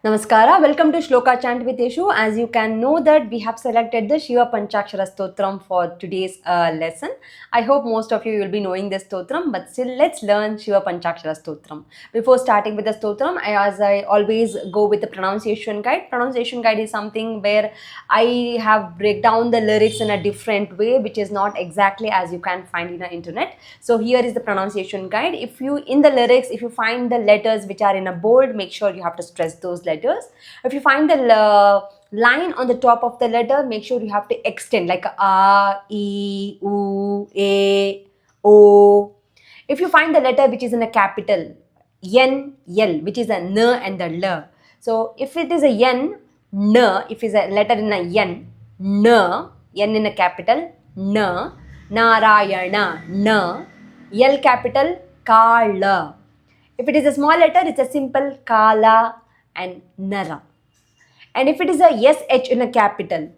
Namaskara, welcome to Shloka Chant with Yeshu. As you can know that we have selected the Shiva Panchakshara Stotram for today's lesson. I hope most of you will be knowing this Stotram, but still let's learn Shiva Panchakshara Stotram. Before starting with the Stotram, as I always go with the pronunciation guide. Pronunciation guide is something where I have break down the lyrics in a different way, which is not exactly as you can find in the internet. So here is the pronunciation guide. If you in the lyrics, if you find the letters which are in a bold, make sure you have to stress those letters. If you find the line on the top of the letter, make sure you have to extend like a, e, u, a, o. If you find the letter which is in a capital, n, l, which is a n and the l. So if it is a n, n, if it's a letter in a n, n in a capital, n, Narayana, n, l capital, Kala. If it is a small letter, it's a simple Kala and Nara. And if it is a SH in a capital,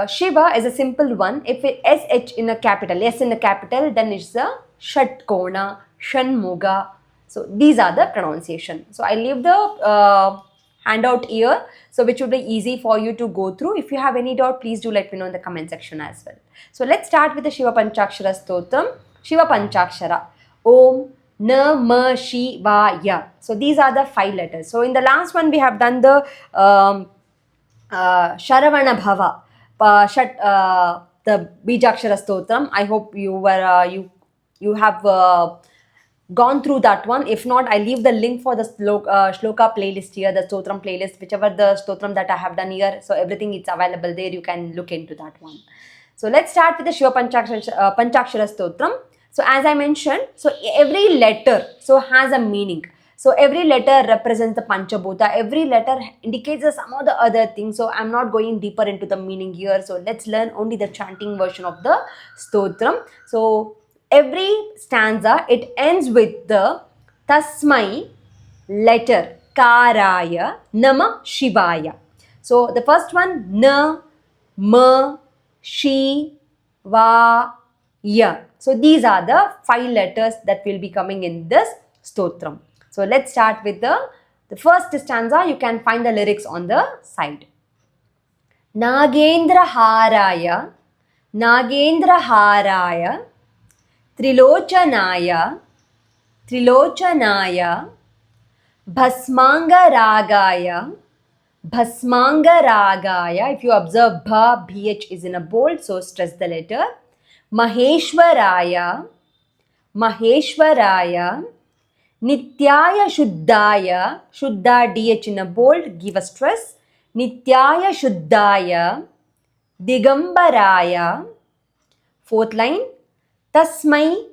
Shiva is a simple one. If it SH in a capital, S in a capital, then it's a Shatkona, Shanmuga. So these are the pronunciation. So I leave the handout here, so which will be easy for you to go through. If you have any doubt, please do let me know in the comment section as well. So let's start with the Shiva Panchakshara Stotram. Shiva Panchakshara. Om Namah Shivaya. So these are the 5 letters. So in the last one we have done the Sharavana Bhava, the Bijakshara Stotram. I hope you were you have gone through that one. If not, I leave the link for the Shloka playlist here, the Stotram playlist, whichever the Stotram that I have done here. So everything is available there. You can look into that one. So let's start with the Shiva Panchakshara Stotram. So as I mentioned, so every letter has a meaning. So every letter represents the Panchabhuta. Every letter indicates some of the other things. So I'm not going deeper into the meaning here. So let's learn only the chanting version of the Stotram. So every stanza, it ends with the Tasmai letter Karaya Nama Shivaya. So the first one, Na, Ma, Shi, Va, Ya. So these are the 5 letters that will be coming in this Stotram. So let's start with the first stanza. You can find the lyrics on the side. Nagendra Haraya, Nagendra Haraya, Trilochanaya, Trilochanaya, Bhasmanga Ragaya, Bhasmanga Ragaya. If you observe Bha, BH is in a bold, so stress the letter. Maheshwaraya, Maheshwaraya, Nityaya Shuddhaya, Shuddha DH in a bold, give a stress. Nityaya Shuddhaya, Digambaraya. 4th line, Tasmai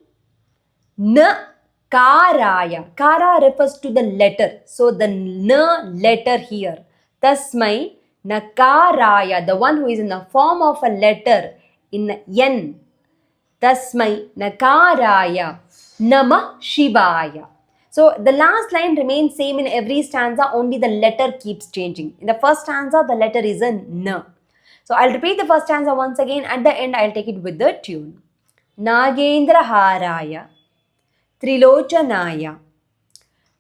Nakaraya. Kara refers to the letter. So the N letter here. Tasmai Nakaraya, the one who is in the form of a letter in N. Tasmai Nakaraya Nama Shivaya. So the last line remains same in every stanza, only the letter keeps changing. In the first stanza, the letter is a N. So I'll repeat the first stanza once again. At the end, I'll take it with the tune. Nagendra Haraya, Trilochanaya,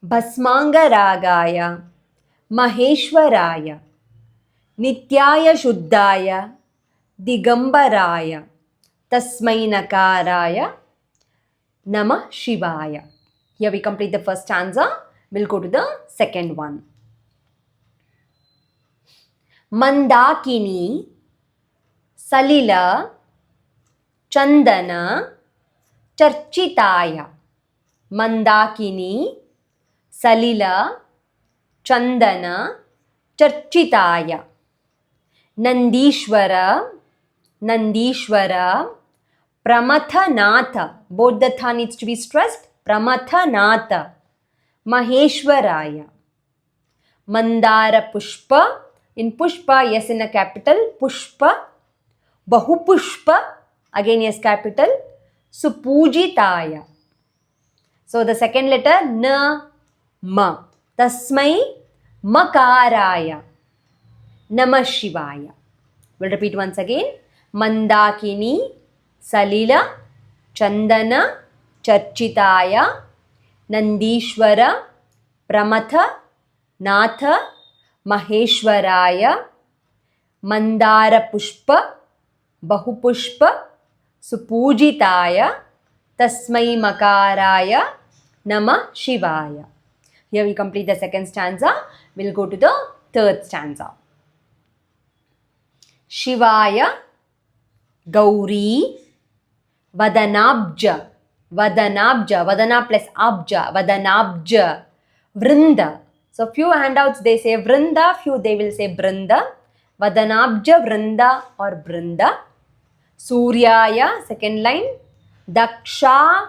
Bhasmanga Ragaya, Maheshwaraya, Nityaya Shuddhaya, Digambaraya, Tasmai Nakaraya, Nama Shivaya. Here we complete the first stanza. We'll go to the second one. Mandakini, Salila, Chandana, Charchitaya. Mandakini, Salila, Chandana, Charchitaya. Nandishwara, Nandishwara, Pramathanatha. Both the tha needs to be stressed. Pramathanatha. Maheshwaraya. Mandara Pushpa. In Pushpa, yes in a capital. Pushpa. Bahupushpa. Again yes capital. Supujitaya. So the second letter Na, Ma. Tasmai Makaraya Namah Shivaya. We'll repeat once again. Mandakini Salil चंदन चर्चिताय नंदीश्वर प्रमथ नाथ महेश्वराय मंदार पुष्प बहुपुष्प सुपूजिताय तस्मै मकाराय नमः शिवाय. Here we complete the second stanza. We'll go to the third stanza. Shivaya Gauri Vadanabja Vadana plus Abja Vadanabja Vrinda. So few handouts they say Vrinda, few they will say Brinda. Vadanabja Vrinda or Brinda. Suryaya, second line. Daksha,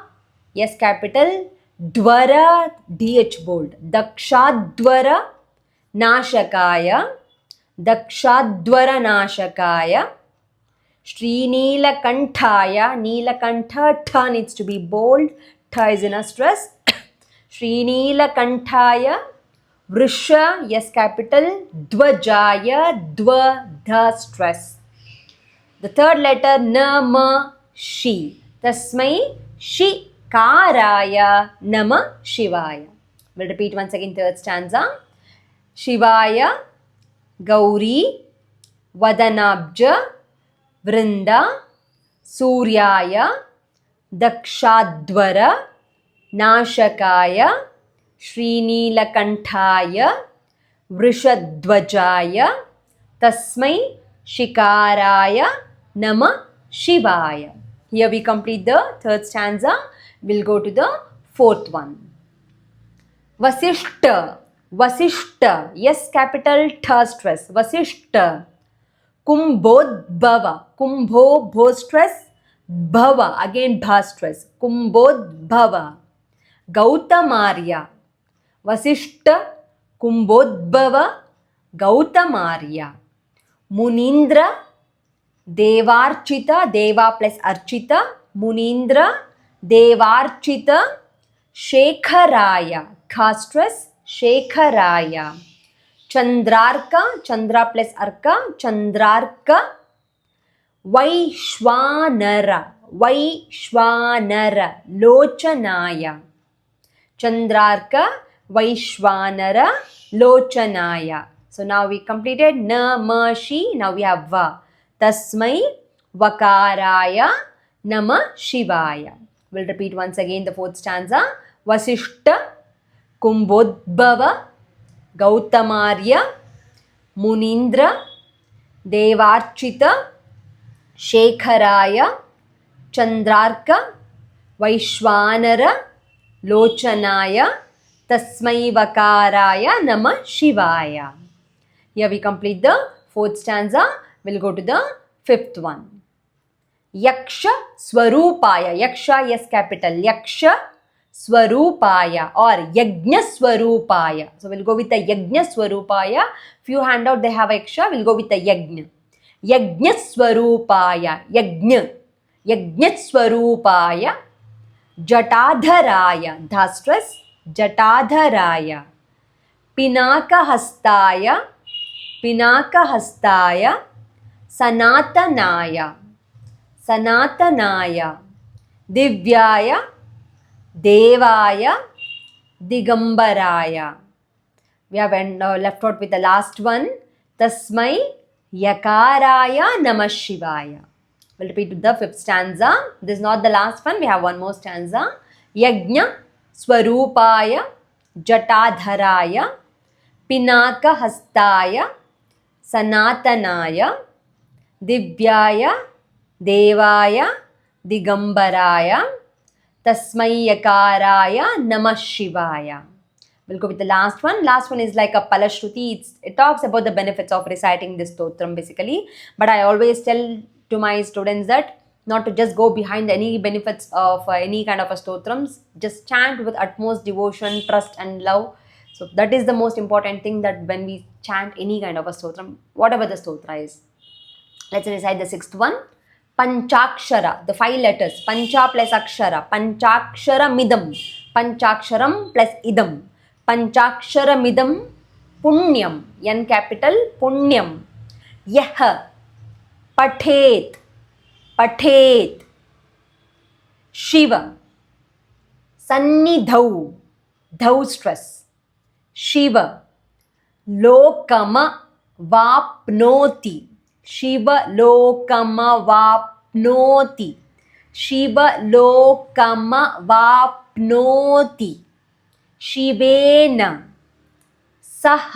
yes capital. Dwara, DH bold. Dakshadwara Nashakaya. Dakshadwara Nashakaya. Srinilakantaya. Nilakantha, tha needs to be bold. Tha is in a stress. Srinilakantaya. Vrisha, yes capital. Dvajaya, dva, dha stress. The third letter na, ma, shi. Tasmai shikaraya nama shivaya. We'll repeat once again third stanza. Shivaya Gauri Vadanabja Vrinda Suryaya Dakshadwara Nashakaya Srinilakantaya Vrishadvajaya Tasmai Shikaraya Nama Shivaya. Here we complete the third stanza. We'll go to the fourth one. Vasishta. Vasishta. Yes, capital Tha stress. Vasishta. Kumbhodbhava. Kumbho bho stress. Bhava. Again bha stress. Kumbhodbhava. Gautamarya. Vasishta. Kumbhodbhava. Gautamarya. Munindra. Devarchita, Deva plus Archita, Munindra, Devarchita, Shekharaya, Kha stress, Shekharaya, Chandrarka, Chandra plus Arka, Chandrarka, Vaishwanara, Lochanaya, Chandrarka, Vaishwanara, Lochanaya. So now we completed na, ma, shi, now we have va. Tasmai Vakaraya Nama Shivaya. We'll repeat once again the fourth stanza. Vasishta Kumbhodbhava Gautamarya Munindra Devarchita Shekharaya Chandrarka Vaishwanara Lochanaya Tasmai Vakaraya Nama Shivaya. Here we complete the fourth stanza. We'll go to the fifth one. Yaksha Swarupaya. Yaksha, yes capital. Yaksha Swarupaya or Yajna Swarupaya. So we'll go with the Yajna Swarupaya. Few handout they have Yaksha. We'll go with the Yajna. Yajna Swarupaya. Yajna. Yajna Swarupaya. Jatadharaya. Dha stress. Jatadharaya. Pinaka Hastaya. Pinaka Hastaya. Sanatanaya, Sanatanaya, Divyaya, Devaya, Digambaraya. We have left out with the last one. Tasmai Yakaraya Namah Shivaya. We'll repeat the fifth stanza. This is not the last one. We have one more stanza. Yajna Swarupaya, Jatadharaya, Pinaka Hastaya, Sanatanaya, Divyaya, Devaya, Digambaraya, Tasmai Yakaraya, Namah Shivaya. We'll go with the last one. Last one is like a Palashruti. It talks about the benefits of reciting this stotram basically. But I always tell to my students that not to just go behind any benefits of any kind of a stotrams. Just chant with utmost devotion, trust and love. So that is the most important thing, that when we chant any kind of a stotram, whatever the stotra is. Let's recite the sixth one. Panchakshara, the 5 letters. Pancha plus akshara. Panchakshara midam. Panchaksharam plus idam. Panchakshara midam punyam. N capital punyam. Yah pathet. पठेत् Shiv सन्निधौ धौ stress Shiv लोकमवाप्नोति शिवलोकमवाप्नोति शिवलोकमवाप्नोति शिवेन सह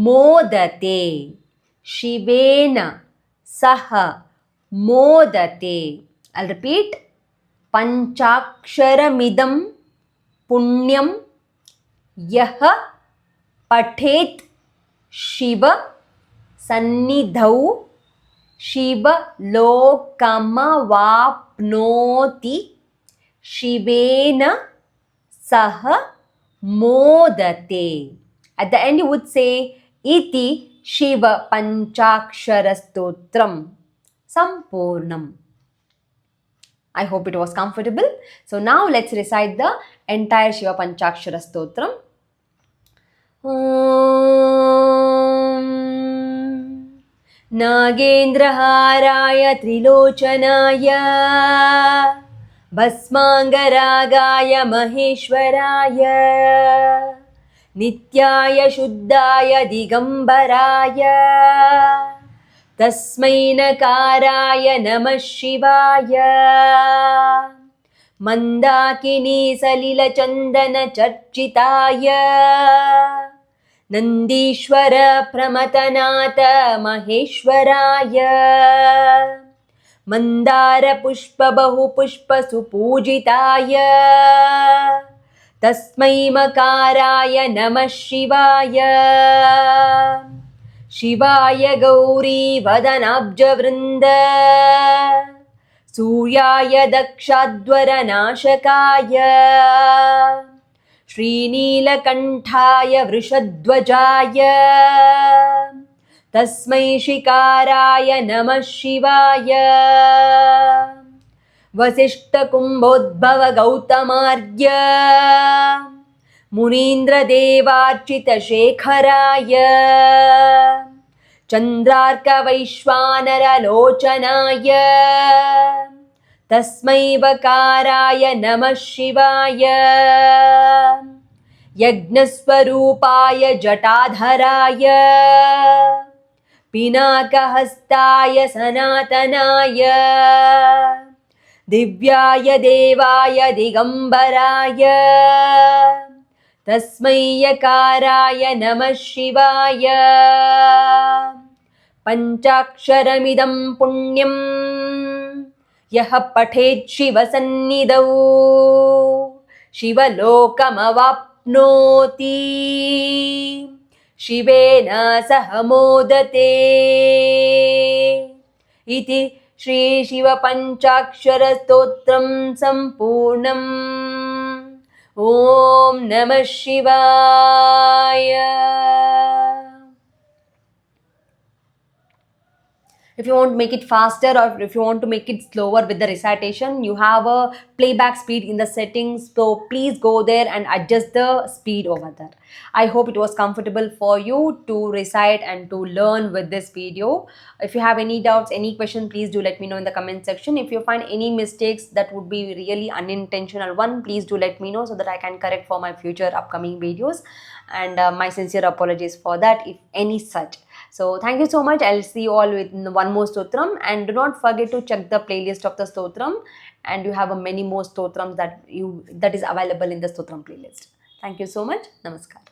मोदते शिवेन सह मोदते. I'll repeat. पंचाक्षरमिदं पुण्यं यः पठेत् शिव सन्निधौ शिवलोकमवाप्नोति शिवेन सह मोदते. At the end you would say iti Shiva Panchakshara Stotram Sampurnam. I hope it was comfortable. So now let's recite the entire Shiva Panchakshara Stotram. Nagendraharaya Trilochanaya Bhasmangaraagaya Maheshwaraya Nityaya Shuddhaya Digambaraya Tasmai Nakaraya Namah Shivaya Mandakini Salila Chandana Charchitaya Nandishwara Pramatanata Maheshwaraya Mandara Pushpa Bahu Pushpa Supujitaya Tasmai Makaraya Namah Shivaya Shivaya Gauri Vadanabja Vrinda Suryaya Dakshadvara Nashakaya Srinilakantaya Vrishadvajaya Tasmai Shikaraya Namah Shivaya Vasishta Kumbhodbhava Gautamarya Munindra Devarchita Shekharaya Chandrarka Vaishwanara Lochanaya Tasmai Vakaraya Namah Shivaya Yagnaswarupaya Jatadharaya Pinakahastaya Sanatanaya Divyaya Devaya Digambaraya Tasmai Yakaraya Namah Shivaya Panchaksharamidam Punyam Yaha Pathet Shiva Sannidau Shivalokam Shivena Sahamodate Iti Shri Shiva Panchakshara Stotram Sampurnam. Om Namah Shivaya. If you want to make it faster or if you want to make it slower with the recitation, you have a playback speed in the settings. So please go there and adjust the speed over there. I hope it was comfortable for you to recite and to learn with this video. If you have any doubts, any question, please do let me know in the comment section. If you find any mistakes that would be really unintentional one, please do let me know so that I can correct for my future upcoming videos. And my sincere apologies for that if any such. So thank you so much. I'll see you all with one more stotram, and do not forget to check the playlist of the stotram, and you have many more stotrams that is available in the stotram playlist. Thank you so much. Namaskar.